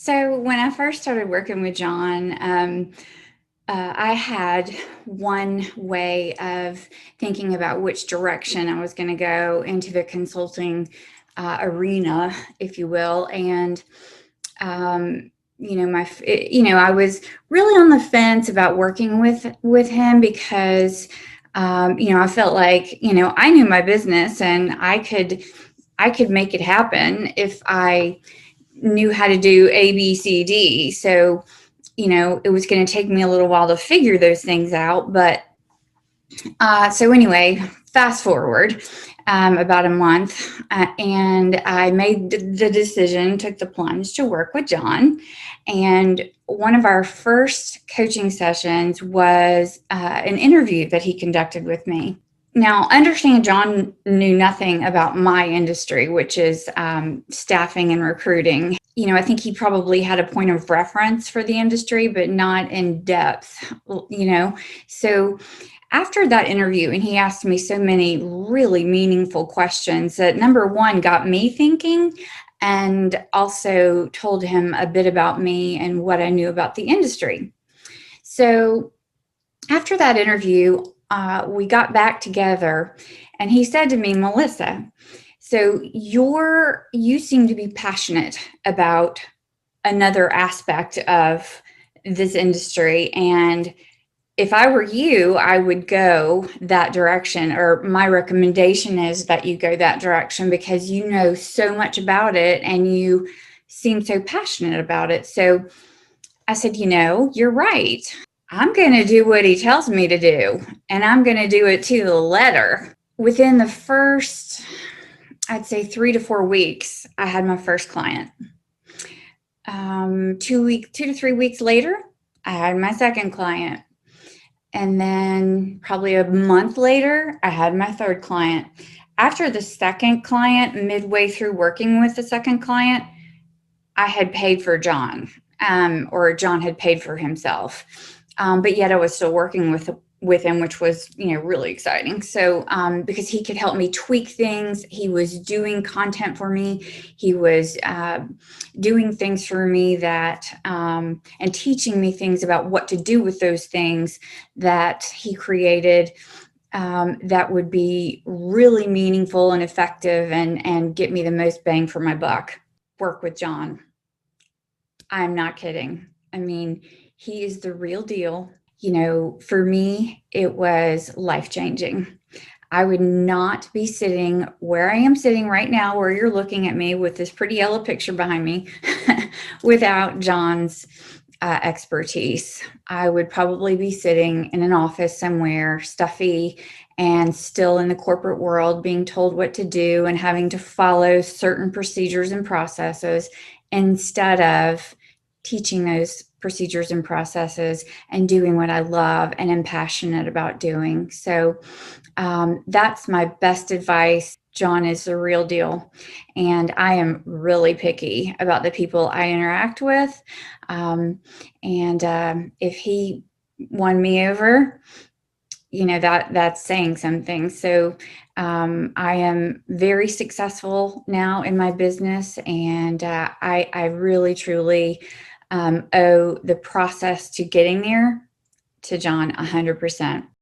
So when I first started working with John, I had one way of thinking about which direction I was going to go into the consulting arena, if you will. And I was really on the fence about working with him because I felt like I knew my business and I could make it happen if I knew how to do A, B, C, D. So, it was going to take me a little while to figure those things out. But so anyway, fast forward about a month, and I made the decision, took the plunge to work with John. And one of our first coaching sessions was an interview that he conducted with me. Now, understand John knew nothing about my industry, which is staffing and recruiting. I think he probably had a point of reference for the industry, but not in depth, So after that interview, and he asked me so many really meaningful questions that, number one, got me thinking, and also told him a bit about me and what I knew about the industry. So after that interview, we got back together, and he said to me, Melissa, so you seem to be passionate about another aspect of this industry, and if I were you, I would go that direction, or my recommendation is that you go that direction because you know so much about it and you seem so passionate about it. So I said, you're right. I'm going to do what he tells me to do, and I'm going to do it to the letter. Within the first, I'd say 3 to 4 weeks, I had my first client. 2 to 3 weeks later, I had my second client. And then probably a month later, I had my third client. After the second client, midway through working with the second client, I had paid for John, or John had paid for himself. But yet I was still working with him, which was, really exciting. So, because he could help me tweak things, he was doing content for me. He was doing things for me that, and teaching me things about what to do with those things that he created, that would be really meaningful and effective and get me the most bang for my buck. Work with John. I'm not kidding. I mean, he is the real deal. For me, it was life-changing. I would not be sitting where I am sitting right now, where you're looking at me with this pretty yellow picture behind me, without John's expertise. I would probably be sitting in an office somewhere, stuffy, and still in the corporate world, being told what to do and having to follow certain procedures and processes, instead of teaching those procedures and processes and doing what I love and am passionate about doing. So that's my best advice. John is the real deal. And I am really picky about the people I interact with. If he won me over, that's saying something. So I am very successful now in my business, and I really, truly owe the process to getting there to John 100%.